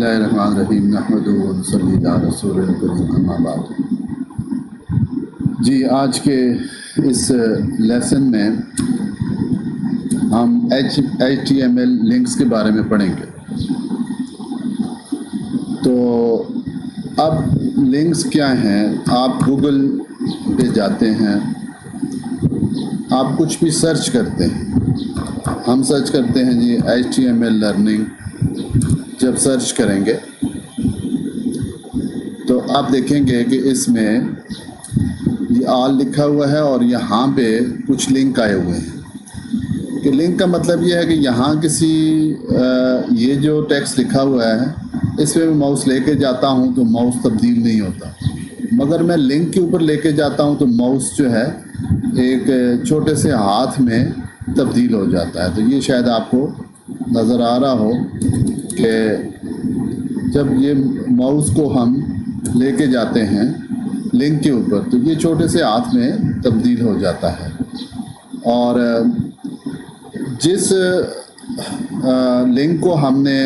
बिस्मिल्लाहिर्रहमानिर्रहीम नहमदुहु व नसल्ली अला रसूलिल करीम अम्मा बाद। जी, आज के इस लेसन में हम HTML लिंक्स के बारे में पढ़ेंगे। तो अब लिंक्स क्या हैं? आप गूगल पे जाते हैं, आप कुछ भी सर्च करते हैं। हम सर्च करते हैं जी HTML लर्निंग। जब सर्च करेंगे तो आप देखेंगे कि इसमें ये ऑल लिखा हुआ है और यहाँ पे कुछ लिंक आए हुए हैं। कि लिंक का मतलब ये है कि यहाँ किसी ये जो टेक्स्ट लिखा हुआ है इस पर मैं माउस लेके जाता हूँ तो माउस तब्दील नहीं होता, मगर मैं लिंक के ऊपर लेके जाता हूँ तो माउस जो है एक छोटे से हाथ में तब्दील हो जाता है। तो ये शायद आपको नज़र आ रहा हो कि जब ये माउस को हम लेके जाते हैं लिंक के ऊपर तो ये छोटे से हाथ में तब्दील हो जाता है। और जिस लिंक को हमने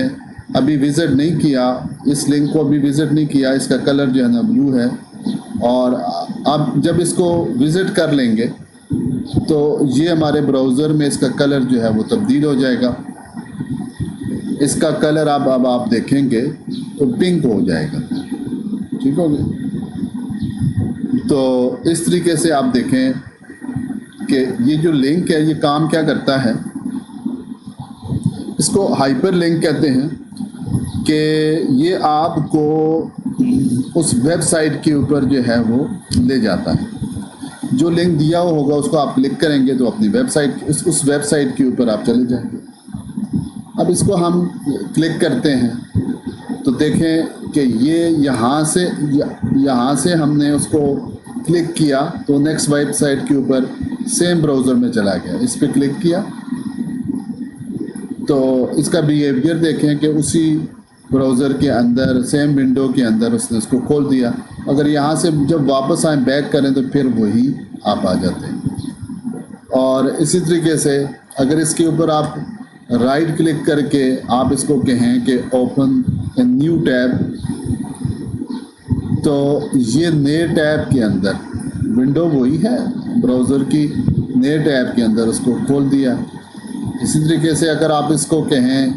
अभी विज़िट नहीं किया, इस लिंक को अभी विज़िट नहीं किया, इसका कलर जो है ना ब्लू है, और अब जब इसको विज़िट कर लेंगे तो ये हमारे ब्राउज़र में इसका कलर जो है वो तब्दील हो जाएगा। इसका कलर अब आप देखेंगे तो पिंक हो जाएगा। ठीक हो गया? तो इस तरीके से आप देखें कि ये जो लिंक है ये काम क्या करता है। इसको हाइपर लिंक कहते हैं कि ये आपको उस वेबसाइट के ऊपर जो है वो ले जाता है। जो लिंक दिया होगा उसको आप क्लिक करेंगे तो अपनी वेबसाइट उस वेबसाइट के ऊपर आप चले जाएंगे। अब इसको हम क्लिक करते हैं तो देखें कि ये यहाँ से हमने उसको क्लिक किया तो नेक्स्ट वेबसाइट के ऊपर सेम ब्राउज़र में चला गया। इस पर क्लिक किया तो इसका बिहेवियर देखें कि उसी ब्राउज़र के अंदर सेम विंडो के अंदर उसने उसको खोल दिया। अगर यहाँ से जब वापस आए बैक करें तो फिर वही आप आ जाते हैं। और इसी तरीके से अगर इसके ऊपर आप राइट क्लिक करके आप इसको कहें कि ओपन ए न्यू टैब, तो ये नए टैब के अंदर विंडो वही है ब्राउज़र की, नए टैब के अंदर उसको खोल दिया। इसी तरीके से अगर आप इसको कहें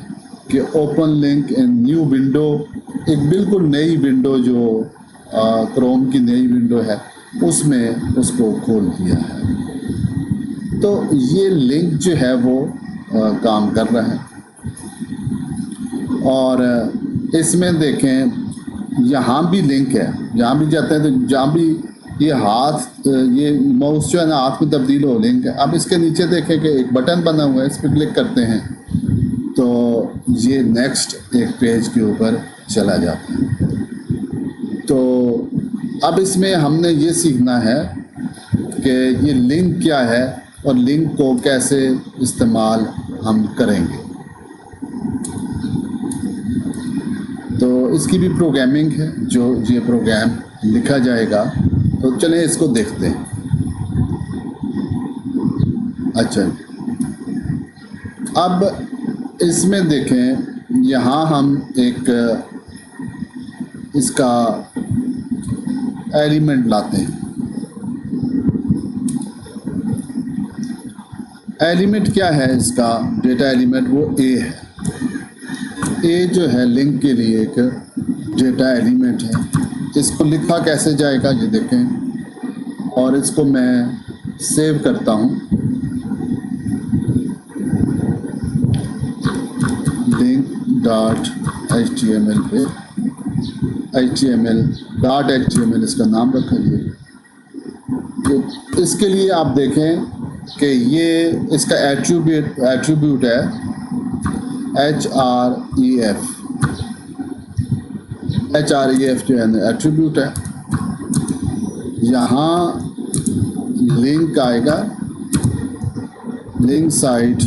कि open link in new window, एक बिल्कुल नई विंडो जो क्रोम की नई विंडो है उसमें उसको खोल दिया है। तो ये लिंक जो है वो काम कर रहा है। और इसमें देखें यहाँ भी लिंक है, जहाँ भी जाते हैं तो जहाँ भी ये हाथ ये माउस जो है ना हाथ में तब्दील हो लिंक है। अब इसके नीचे देखें कि एक बटन बना हुआ है, इस पर क्लिक करते हैं तो ये नेक्स्ट एक पेज के ऊपर चला जाता है। तो अब इसमें हमने ये सीखना है कि ये लिंक क्या है और लिंक को कैसे इस्तेमाल हम करेंगे। तो इसकी भी प्रोग्रामिंग है, जो ये प्रोग्राम लिखा जाएगा। तो चलें इसको देखते हैं। अच्छा, अब इसमें देखें यहाँ हम एक इसका एलिमेंट लाते हैं। एलिमेंट क्या है इसका? डेटा एलिमेंट वो ए है। ए जो है लिंक के लिए एक डेटा एलिमेंट है। इसको लिखा कैसे जाएगा ये देखें, और इसको मैं सेव करता हूँ। link.html पे html.html इसका नाम रखा ये। तो इसके लिए आप देखें कि ये इसका एट्रीब्यूट है href जो है एट्रीब्यूट है। यहाँ लिंक आएगा, लिंक साइट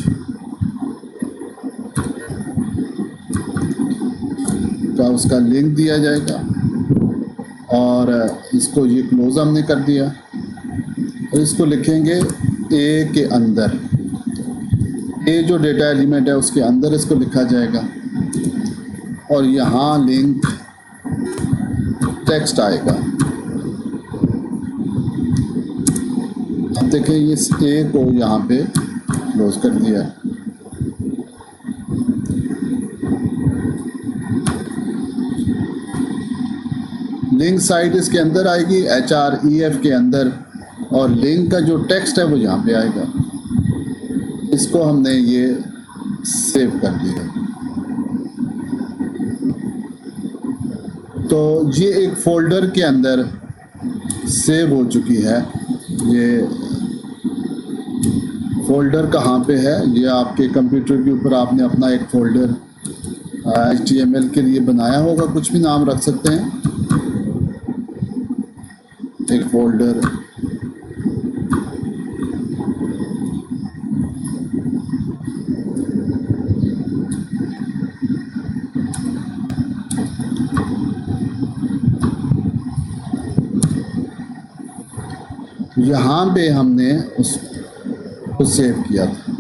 का उसका लिंक दिया जाएगा। और इसको ये क्लोज हमने कर दिया और इसको लिखेंगे ए के अंदर। ए जो डेटा एलिमेंट है उसके अंदर इसको लिखा जाएगा। और यहाँ लिंक टेक्स्ट आएगा। अब देखें इस ए को यहाँ पे क्लोज कर दिया। लिंक साइट इसके अंदर आएगी href के अंदर, और लिंक का जो टेक्स्ट है वो यहाँ पे आएगा। इसको हमने ये सेव कर दिया। तो ये एक फोल्डर के अंदर सेव हो चुकी है। ये फोल्डर कहाँ पे है, ये आपके कंप्यूटर के ऊपर आपने अपना एक फोल्डर HTML के लिए बनाया होगा, कुछ भी नाम रख सकते हैं। एक फोल्डर यहाँ पे हमने उसको सेव किया था।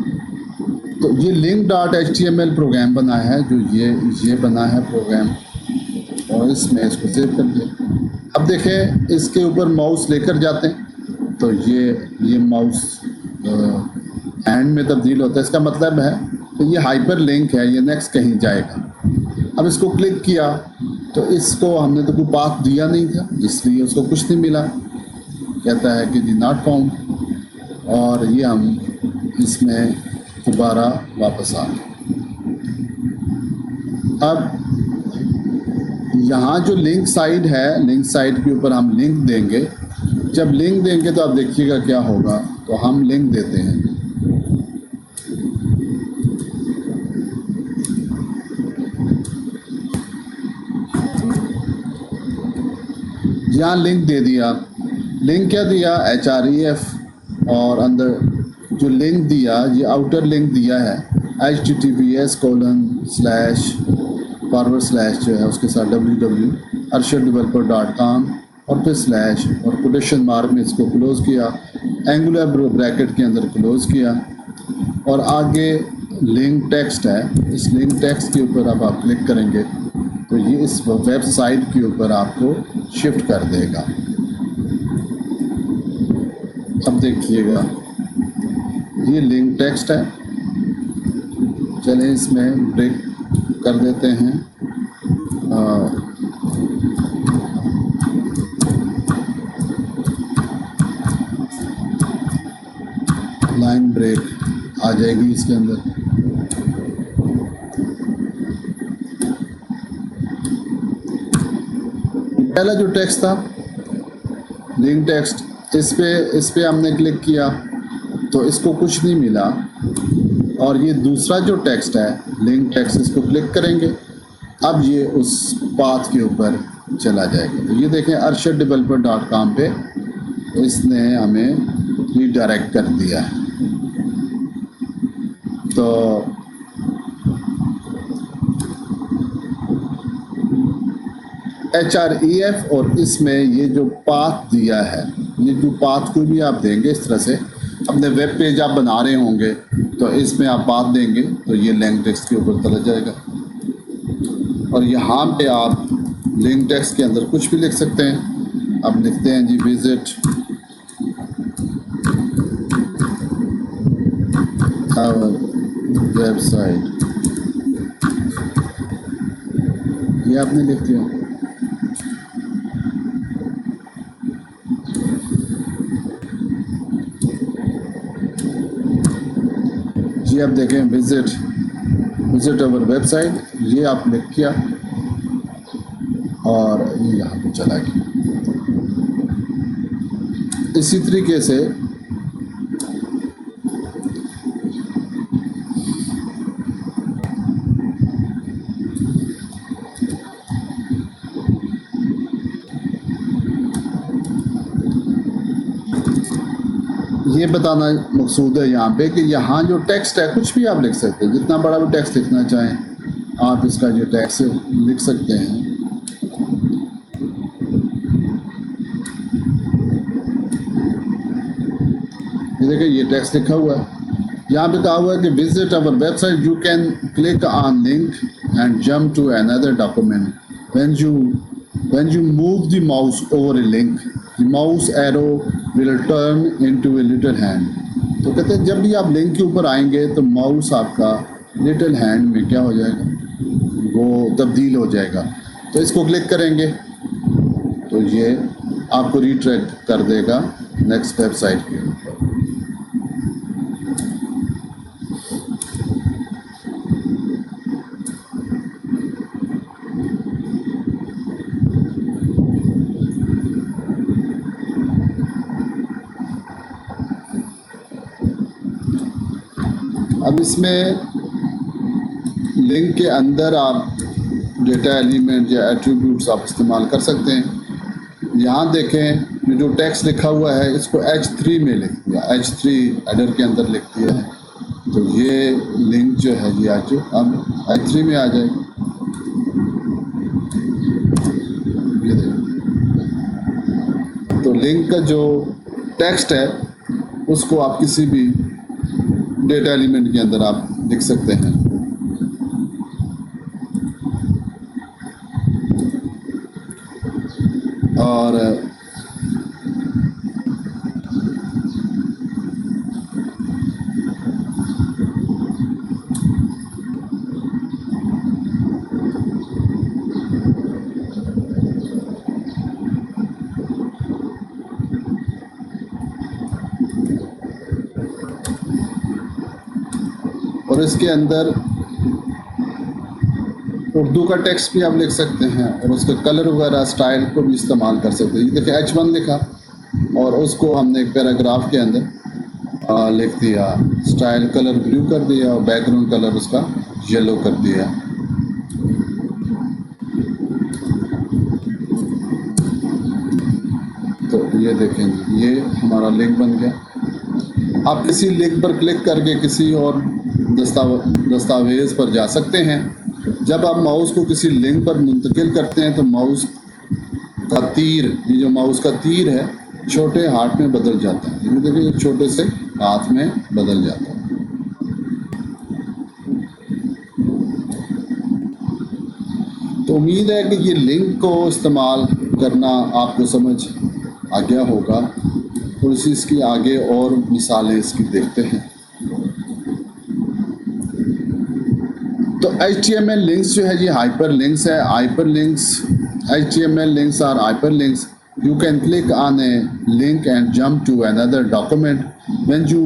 तो ये link.html प्रोग्राम बना है, जो ये बना है प्रोग्राम, और इसमें इसको सेव कर दिया। अब देखें इसके ऊपर माउस लेकर जाते हैं तो ये माउस हैंड में तब्दील होता है। इसका मतलब है कि ये हाइपर लिंक है, ये नेक्स्ट कहीं जाएगा। अब इसको क्लिक किया तो इसको हमने तो कोई पाथ दिया नहीं था, इसलिए उसको कुछ नहीं मिला। कहता है कि डी नॉट फाउंड, और ये हम इसमें दोबारा वापस आ गए। अब यहाँ जो लिंक साइट है, लिंक साइट के ऊपर हम लिंक देंगे। जब लिंक देंगे तो आप देखिएगा क्या होगा। तो हम लिंक देते हैं, यहाँ लिंक दे दिया। लिंक क्या दिया, href, और अंदर जो लिंक दिया, ये आउटर लिंक दिया है https:// जो है उसके साथ www.arshaddeveloper.com और फिर स्लैश और कोटेशन मार्क में इसको क्लोज़ किया, एंगुलर ब्रैकेट के अंदर क्लोज़ किया, और आगे लिंक टेक्स्ट है। इस लिंक टेक्स्ट के ऊपर अब आप क्लिक करेंगे तो ये इस वेबसाइट के ऊपर आपको शिफ्ट कर देगा। अब देखिएगा ये लिंक टेक्स्ट है। चलें इसमें ब्रेक कर देते हैं। लाइन ब्रेक आ जाएगी इसके अंदर। पहला जो टेक्स्ट था लिंक टेक्स्ट, इस पे हमने क्लिक किया तो इसको कुछ नहीं मिला, और ये दूसरा जो टेक्स्ट है लिंक टेक्स्ट, इसको क्लिक करेंगे, अब ये उस पाथ के ऊपर चला जाएगा। तो ये देखें arshaddeveloper.com पे इसने हमें रीडायरेक्ट कर दिया है। तो href और इसमें ये जो पाथ दिया है, ये जो पाथ को भी आप देंगे इस तरह से, अपने वेब पेज आप बना रहे होंगे तो इसमें आप पाथ देंगे तो ये लिंक टेक्स्ट के ऊपर चला जाएगा। और यहाँ पे आप लिंक टेक्स्ट के अंदर कुछ भी लिख सकते हैं। अब लिखते हैं जी विजिट आवर वेबसाइट, ये आपने लिख दिया। जी आप देखें विजिट अवर वेबसाइट, ये आप क्लिक किया और ये यहाँ पे चला गया। इसी तरीके से ये बताना मकसूद है यहाँ पे कि यहाँ जो टेक्स्ट है कुछ भी आप लिख सकते हैं, जितना बड़ा भी टेक्स्ट लिखना चाहें आप इसका जो टेक्स्ट लिख सकते हैं। ये देखिए ये टेक्स्ट लिखा हुआ है। यहाँ पे कहा हुआ है कि visit our website, you can click on link and jump to another document. When you move the mouse over a link, the mouse arrow will turn into a little hand. तो कहते हैं जब भी आप लिंक के ऊपर आएंगे तो माउस आपका लिटिल हैंड में क्या हो जाएगा, वो तब्दील हो जाएगा। तो इसको क्लिक करेंगे तो ये आपको रिट्रैक्ट कर देगा नेक्स्ट वेबसाइट के ऊपर। अब इसमें लिंक के अंदर आप डेटा एलिमेंट या एट्रीब्यूट्स आप इस्तेमाल कर सकते हैं। यहाँ देखें जो टेक्स्ट लिखा हुआ है इसको H3 में लिख दिया, H3 एडर के अंदर लिख दिया है। तो ये लिंक जो है ये आज अब H3 में आ जाएगी। ये देखिए, तो लिंक का जो टेक्स्ट है उसको आप किसी भी डेटा एलिमेंट के अंदर आप लिख सकते हैं। और इसके अंदर उर्दू का टेक्स्ट भी आप लिख सकते हैं और उसके कलर वगैरह स्टाइल को भी इस्तेमाल कर सकते हैं। ये देखिए H1 लिखा और उसको हमने एक पैराग्राफ के अंदर लिख दिया, स्टाइल कलर ब्लू कर दिया और बैकग्राउंड कलर उसका येलो कर दिया। तो ये देखेंगे ये हमारा लिंक बन गया। आप किसी लिंक पर क्लिक करके किसी और दस्तावेज़ पर जा सकते हैं। जब आप माउस को किसी लिंक पर मुंतकिल करते हैं तो माउस का तीर, ये जो माउस का तीर है छोटे हाथ में बदल जाता है। ये देखिए छोटे से हाथ में बदल जाता है। तो उम्मीद है कि ये लिंक को इस्तेमाल करना आपको समझ आ गया होगा और इसकी आगे और मिसालें इसकी देखते हैं। तो HTML लिंक्स जो है ये हाइपर लिंक्स है। Hyper links, HTML links are hyper links. You can click on a link and jump to another document. When you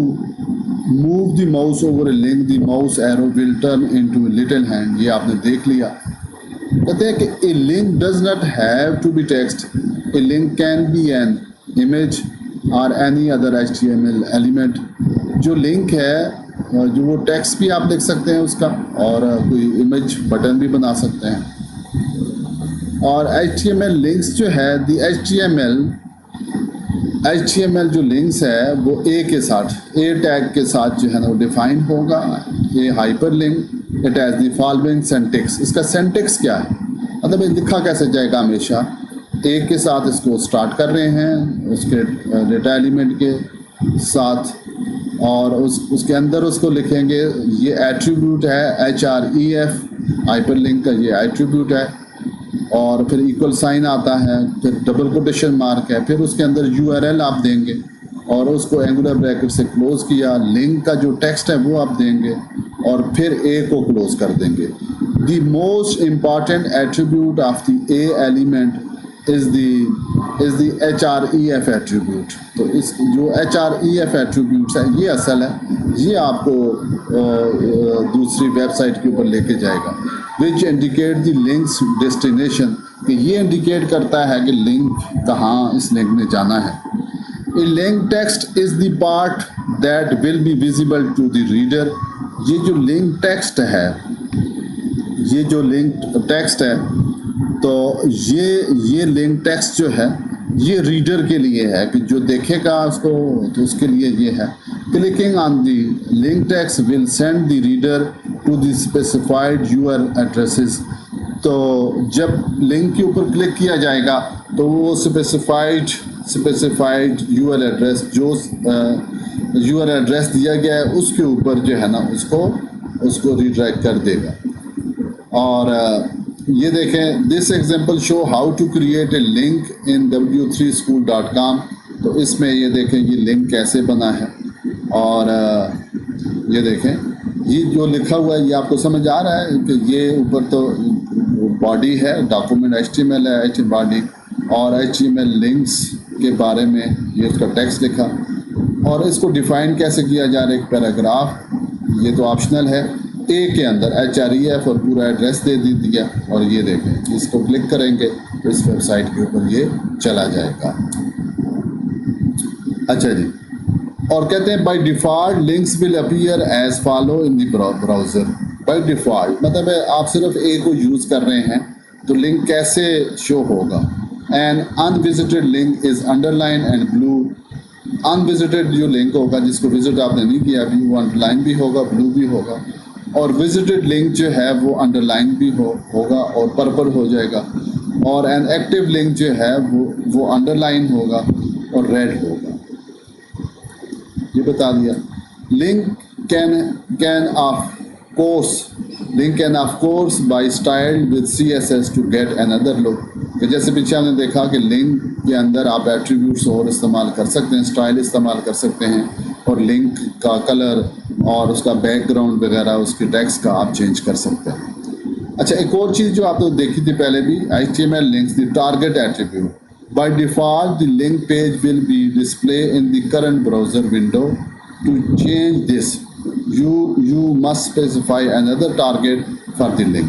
move the mouse over a link, the mouse arrow will turn into a little hand. ये आपने देख लिया। कहते हैं कि a link does not have to be text. A link can be an image or any other HTML element. जो link है जो वो टेक्स्ट भी आप लिख सकते हैं उसका और कोई इमेज बटन भी बना सकते हैं। और HTML लिंक्स जो है दी HTML जो लिंक्स है वो A के साथ, A टैग के साथ जो है ना वो डिफाइन होगा। ये hyper link it has the following syntax. इसका सिंटैक्स क्या है, मतलब ये लिखा कैसे जाएगा हमेशा। A के साथ इसको स्टार्ट कर रहे हैं उसके डेटा एलिमेंट के साथ और उसके अंदर उसको लिखेंगे ये एट्रीब्यूट है HREF, हाइपर लिंक का ये एट्रीब्यूट है। और फिर इक्वल साइन आता है, फिर डबल कोटेशन मार्क है, फिर उसके अंदर URL आप देंगे और उसको एंगुलर ब्रैकेट से क्लोज किया। लिंक का जो टेक्स्ट है वो आप देंगे और फिर A को क्लोज कर देंगे। The most important attribute of the A element is the HREF attribute. तो इस जो HREF एट्रीब्यूट्स है ये असल है, ये आपको दूसरी वेबसाइट के ऊपर लेके जाएगा। Which indicate the links destination, कि ये इंडिकेट करता है कि लिंक कहाँ इस लिंक में जाना है। A link text is the part that will be visible to the reader. ये जो लिंक टेक्स्ट है, ये जो लिंक टेक्स्ट है तो ये लिंक टेक्स्ट जो है ये रीडर के लिए है कि जो देखेगा उसको, तो उसके लिए ये है। Clicking on the link text will send the reader to the specified URL addresses. तो जब लिंक के ऊपर क्लिक किया जाएगा तो वो स्पेसिफाइड यूआर एड्रेस, जो यूआर एड्रेस दिया गया है उसके ऊपर जो है ना उसको रीडायरेक्ट कर देगा। और ये देखें, this example show how to create a link in w3school.com। तो इसमें ये देखें ये लिंक कैसे बना है। और ये देखें ये जो लिखा हुआ है ये आपको समझ आ रहा है कि ये ऊपर तो बॉडी है, डॉक्यूमेंट HTML है, एच बॉडी, और HTML लिंक्स के बारे में ये उसका टेक्स्ट लिखा। और इसको डिफ़ाइन कैसे किया जा रहा है, एक पैराग्राफ, ये तो ऑप्शनल है। ए के अंदर HREF और पूरा एड्रेस दे दिया। और ये देखें इसको क्लिक करेंगे तो इस वेबसाइट के ऊपर ये चला जाएगा। अच्छा जी, और कहते हैं by default links will appear as follow in the browser. By default मतलब है आप सिर्फ ए को यूज़ कर रहे हैं तो लिंक कैसे शो होगा। And unvisited link is underline and blue. Unvisited जो लिंक होगा जिसको विजिट आपने नहीं किया अभी, वो अंडरलाइन भी होगा, ब्लू भी होगा। और विजिटेड लिंक जो है वो अंडरलाइन भी होगा और पर्पल हो जाएगा। और एन एक्टिव लिंक जो है वो अंडरलाइन होगा और रेड होगा। ये बता दिया। Link can of course by style with CSS to get another look. कि जैसे पीछे हमने देखा कि लिंक के अंदर आप एट्रीब्यूट्स और इस्तेमाल कर सकते हैं, स्टाइल इस्तेमाल कर सकते हैं, और लिंक का कलर और उसका बैकग्राउंड वगैरह उसकी टेक्स्ट का आप चेंज कर सकते हैं। अच्छा, एक और चीज़ जो आपने देखी थी पहले भी, HTML links the target attribute. By default, the link page will be displayed in the current browser window. To change this, you must specify another target for the link.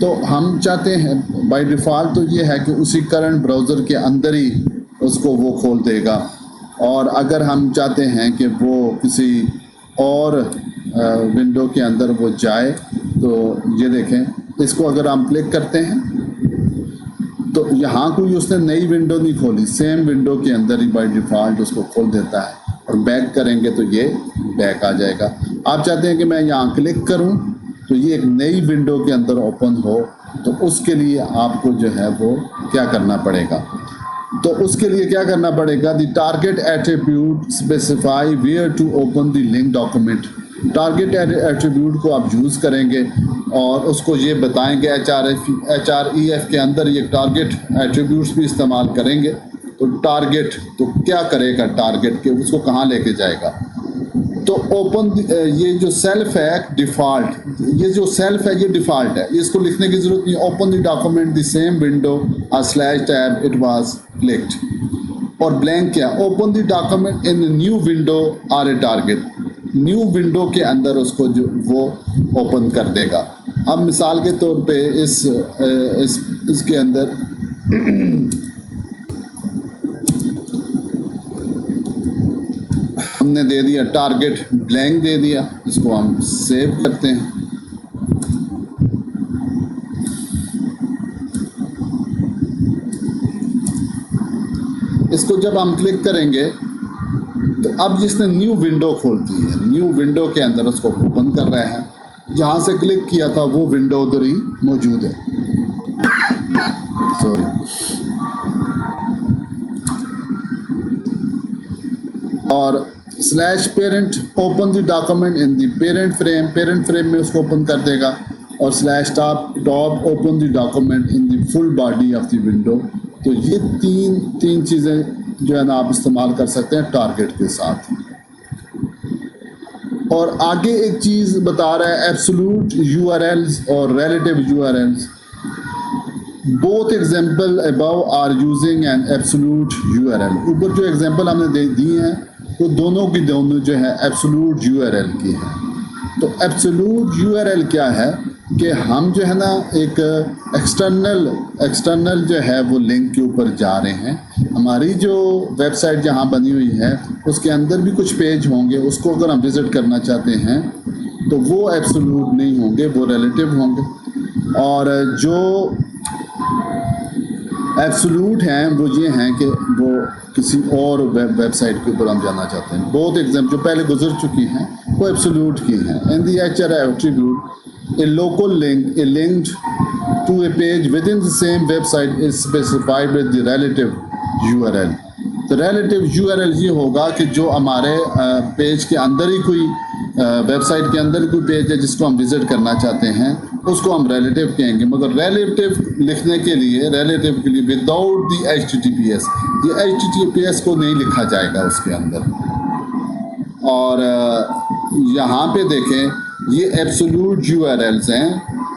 तो हम चाहते हैं by default तो ये है कि उसी current browser के अंदर ही उसको वो खोल देगा। और अगर हम चाहते हैं कि वो किसी और विंडो के अंदर वो जाए तो ये देखें, इसको अगर हम क्लिक करते हैं तो यहाँ कोई उसने नई विंडो नहीं खोली, सेम विंडो के अंदर ही बाय डिफ़ॉल्ट उसको खोल देता है। और बैक करेंगे तो ये बैक आ जाएगा। आप चाहते हैं कि मैं यहाँ क्लिक करूँ तो ये एक नई विंडो के अंदर ओपन हो, तो उसके लिए आपको जो है वो क्या करना पड़ेगा। तो उसके लिए क्या करना पड़ेगा, the target attribute specify where to open the link document. Target attribute को आप यूज़ करेंगे और उसको ये बताएंगे HREF के अंदर ये टारगेट एट्रीब्यूट्स भी इस्तेमाल करेंगे। तो टारगेट तो क्या करेगा, टारगेट के उसको कहाँ लेके जाएगा। तो ओपन ये जो सेल्फ है डिफ़ॉल्ट, ये जो सेल्फ है ये डिफ़ॉल्ट है, इसको लिखने की ज़रूरत नहीं। Open the document the same window /tab it was clicked. और ब्लैंक क्या, open the document in new window or a target. New window के अंदर उसको जो वो ओपन कर देगा। अब मिसाल के तौर पे इसके अंदर हमने दे दिया टारगेट ब्लैंक दे दिया, इसको हम सेव करते हैं। इसको जब हम क्लिक करेंगे तो अब जिसने न्यू विंडो खोलती है, न्यू विंडो के अंदर उसको ओपन कर रहा है। जहाँ से क्लिक किया था वो विंडो उधर ही मौजूद है। सॉरी। और /parent open the document in the parent frame में उसको ओपन कर देगा। और /top open the document in the full body of the window. तो ये तीन चीज़ें जो है ना आप इस्तेमाल कर सकते हैं टारगेट के साथ। और आगे एक चीज़ बता रहा है, एब्सोल्यूट URLs और relative URLs। Both example above are using an absolute URL। ऊपर जो एग्जाम्पल हमने दी हैं वो दोनों की दोनों जो है एब्सोल्यूट URL की है। तो एब्सोल्यूट URL क्या है कि हम जो है ना एक एक्सटर्नल जो है वो लिंक के ऊपर जा रहे हैं। हमारी जो वेबसाइट जहाँ बनी हुई है उसके अंदर भी कुछ पेज होंगे, उसको अगर हम विज़िट करना चाहते हैं तो वो एब्सोल्यूट नहीं होंगे, वो रिलेटिव होंगे। और जो एब्सोल्यूट हैं वो ये हैं कि वो किसी और वेबसाइट के ऊपर हम जाना चाहते हैं। बहुत एग्जाम जो पहले गुजर चुकी हैं वो एब्सोल्यूट की हैं। In the HREF attribute a local link a linked to a page within the same website is specified with the relative URL। तो relative URL ये होगा कि जो हमारे पेज के अंदर ही कोई वेबसाइट के अंदर कोई पेज है जिसको हम विज़िट करना चाहते हैं, उसको हम रिलेटिव कहेंगे। मगर रिलेटिव लिखने के लिए विदाउट दी HTTPS, ये HTTPS को नहीं लिखा जाएगा उसके अंदर। और यहाँ पे देखें ये एब्सोल्यूट URLs हैं,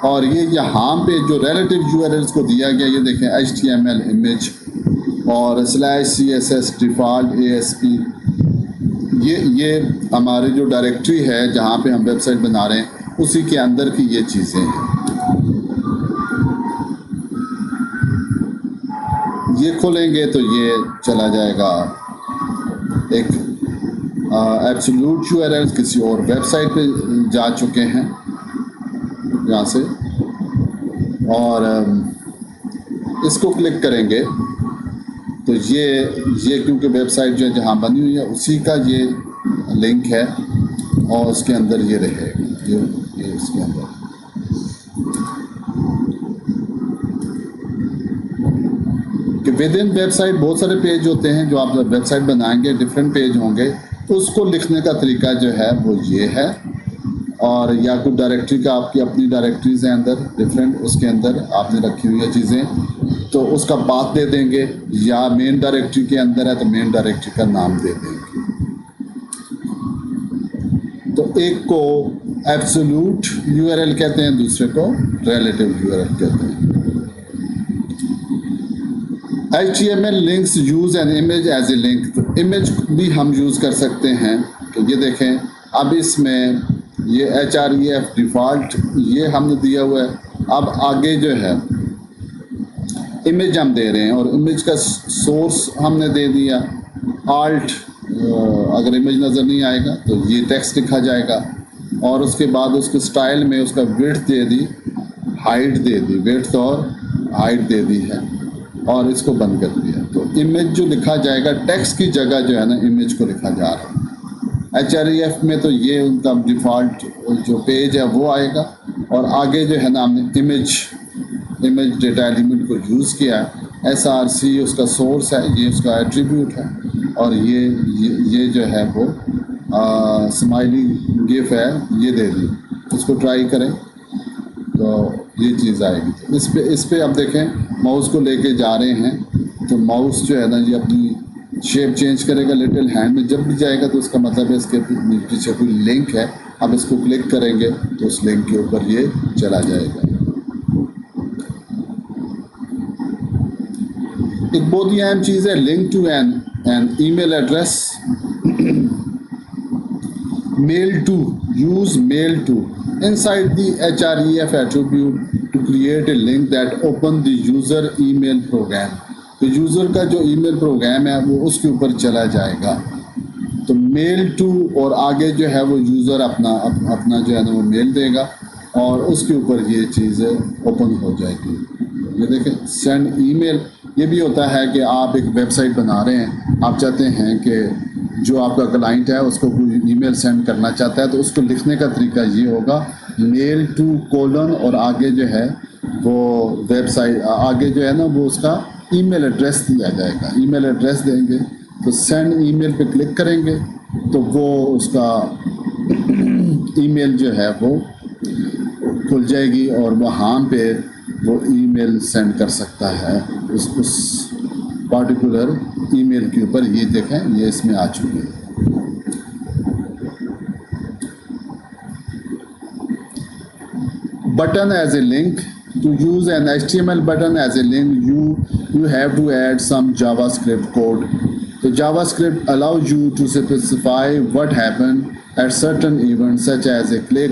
और ये यहाँ पे जो रिलेटिव URLs को दिया गया, ये देखें HTML इमेज और /CSS डिफ़ॉल्ट ASP, ये हमारे जो डायरेक्टरी है जहाँ पे हम वेबसाइट बना रहे हैं उसी के अंदर की ये चीज़ें हैं। ये खोलेंगे तो ये चला जाएगा एक एब्सोल्यूट URLs किसी और वेबसाइट पे जा चुके हैं यहाँ से, और इसको क्लिक करेंगे तो ये क्योंकि वेबसाइट जो है जहाँ बनी हुई है उसी का ये लिंक है, और उसके अंदर ये रहेगा, ये उसके अंदर। कि विद इन वेबसाइट बहुत सारे पेज होते हैं, जो आप वेबसाइट बनाएंगे डिफरेंट पेज होंगे, उसको लिखने का तरीका जो है वो ये है। और या कोई डायरेक्टरी का, आपकी अपनी डायरेक्टरीज हैं अंदर डिफरेंट, उसके अंदर आपने रखी हुई है चीज़ें, तो उसका पाथ दे देंगे, या मेन डायरेक्टरी के अंदर है तो मेन डायरेक्टरी का नाम दे देंगे। तो एक को एब्सोल्यूट URL कहते हैं, दूसरे को रिलेटिव URL कहते हैं। HTML links use an image as a link, तो इमेज भी हम यूज़ कर सकते हैं। तो ये देखें, अब इसमें ये href डिफ़ॉल्ट ये हमने दिया हुआ है। अब आगे जो है इमेज हम दे रहे हैं, और इमेज का सोर्स हमने दे दिया आल्ट, अगर इमेज नज़र नहीं आएगा तो ये टेक्स्ट लिखा जाएगा, और उसके बाद उसके स्टाइल में उसका विड्थ दे दी, हाइट दे दी, विड्थ और हाइट दे दी है, और इसको बंद कर दिया। तो इमेज जो लिखा जाएगा, टेक्स्ट की जगह जो है ना इमेज को लिखा जा रहा है। href में तो ये उनका डिफ़ॉल्ट जो पेज है वो आएगा, और आगे जो है ना हमने इमेज डेटा एलिमेंट को यूज़ किया है। src उसका सोर्स है, ये उसका एट्रीब्यूट है, और ये जो है वो स्माइली गिफ है, ये दे दी। इसको ट्राई करें तो ये चीज़ आएगी। तो इस पे अब देखें माउस को लेके जा रहे हैं, तो माउस जो है ना ये अपनी शेप चेंज करेगा लिटिल हैंड में, जब भी जाएगा तो उसका मतलब है इसके पीछे कोई लिंक है। अब इसको क्लिक करेंगे तो उस लिंक के ऊपर ये चला जाएगा। एक बहुत ही अहम चीज़ है link to an email address, mail to, use mail to inside the href attribute to create a link that open the user email program। तो यूज़र का जो ईमेल प्रोग्राम है वो उसके ऊपर चला जाएगा। तो मेल टू, और आगे जो है वो यूज़र अपना जो है ना वो मेल देगा, और उसके ऊपर ये चीज़ ओपन हो जाएगी। ये देखें सेंड ईमेल, ये भी होता है कि आप एक वेबसाइट बना रहे हैं, आप चाहते हैं कि जो आपका क्लाइंट है उसको कोई ईमेल सेंड करना चाहता है, तो उसको लिखने का तरीका ये होगा मेल टू कोलन, और आगे जो है वो वेबसाइट, आगे जो है ना वो उसका ईमेल एड्रेस दिया जाएगा। ईमेल एड्रेस देंगे तो सेंड ईमेल पे क्लिक करेंगे तो वो उसका ईमेल जो है वो खुल जाएगी, और वहाँ पे वो ईमेल सेंड कर सकता है उस पार्टिकुलर ईमेल के ऊपर। ये देखें ये इसमें आ चुकी है। Button as a link, to use an HTML button as a link you have to add some JavaScript code। तो JavaScript allows you to specify what happened at certain events such as a click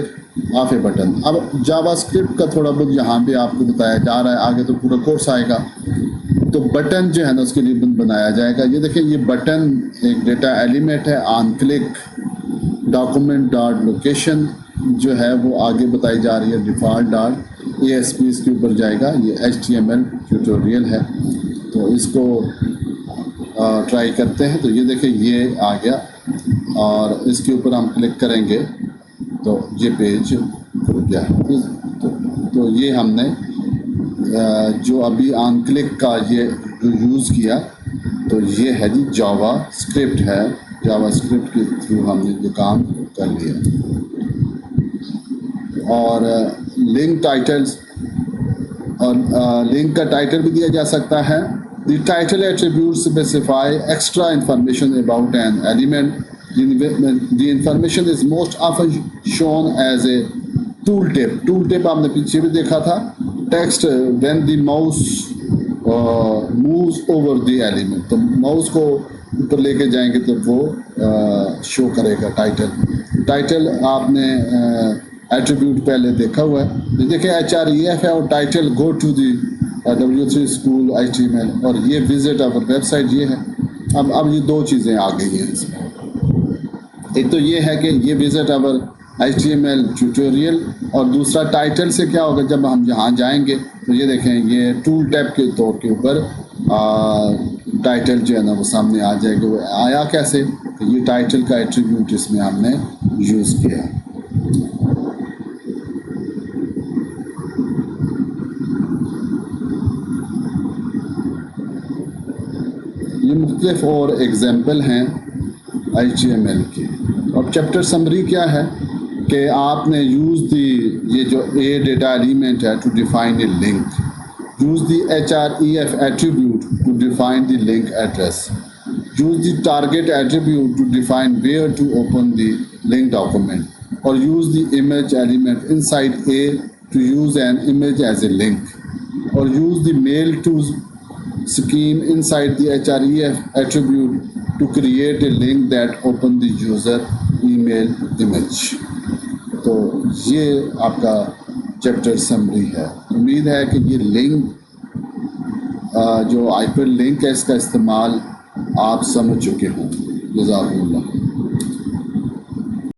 of a button। अब JavaScript का थोड़ा बहुत यहाँ पे आपको बताया जा रहा है, आगे तो पूरा कोर्स आएगा। तो बटन जो है ना उसके लिए बनाया जाएगा। ये देखिए ये बटन एक डेटा एलिमेंट है, on click document dot location जो है वो आगे बताई जा रही है, डिफ़ॉल्ट डॉट ASP इसके ऊपर जाएगा। ये HTML ट्यूटोरियल है, तो इसको ट्राई करते हैं। तो ये देखिए ये आ गया, और इसके यूपर हम क्लिक करेंगे तो ये पेज खुल गया। तो ये हमने जो अभी ऑन क्लिक का ये जो यूज़ किया, तो ये है जी जावा स्क्रिप्ट है, जावा स्क्रिप्ट के थ्रू हमने ये काम कर लिया। और लिंक टाइटल्स, और लिंक का टाइटल भी दिया जा सकता है। The title attribute specify extra information about an element. The information is most often shown as a tool tip. Tool tip आपने पीछे भी देखा था। Text when the mouse moves over the element, तो माउस को ऊपर लेके जाएंगे तो वो शो करेगा टाइटल आपने एट्रीब्यूट पहले देखा हुआ है। तो देखिए HREF है और title go to the W3 school HTML, और ये विजिट अवर वेबसाइट ये है। अब ये दो चीज़ें आ गई हैं इसमें। एक तो ये है कि ये विजिट अवर HTML ट्यूटोरियल, और दूसरा टाइटल से क्या होगा, जब हम यहाँ जाएंगे तो ये देखें ये टूल टैब के तौर के ऊपर टाइटल जो है ना वो सामने आ जाएगा। वो आया कैसे, तो ये टाइटल का एट्रीब्यूट इसमें हमने यूज़ किया। ये मुख्तलिफ और एग्जाम्पल हैं HTML की। अब चैप्टर समरी क्या है कि आपने यूज़ दी, ये जो ए डेटा एलिमेंट है, to define a link. Use the HREF attribute to define the link address. Use the target attribute to define where to open the link document, और use the image element inside a to use an image as a link, और use the mail to scheme inside the HREF attribute to create a link that open the user email image। तो ये आपका chapter summary है। उम्मीद है कि ये link जो हाइपर लिंक है इसका इस्तेमाल आप समझ चुके हों। जज़ाकुमुल्लाह।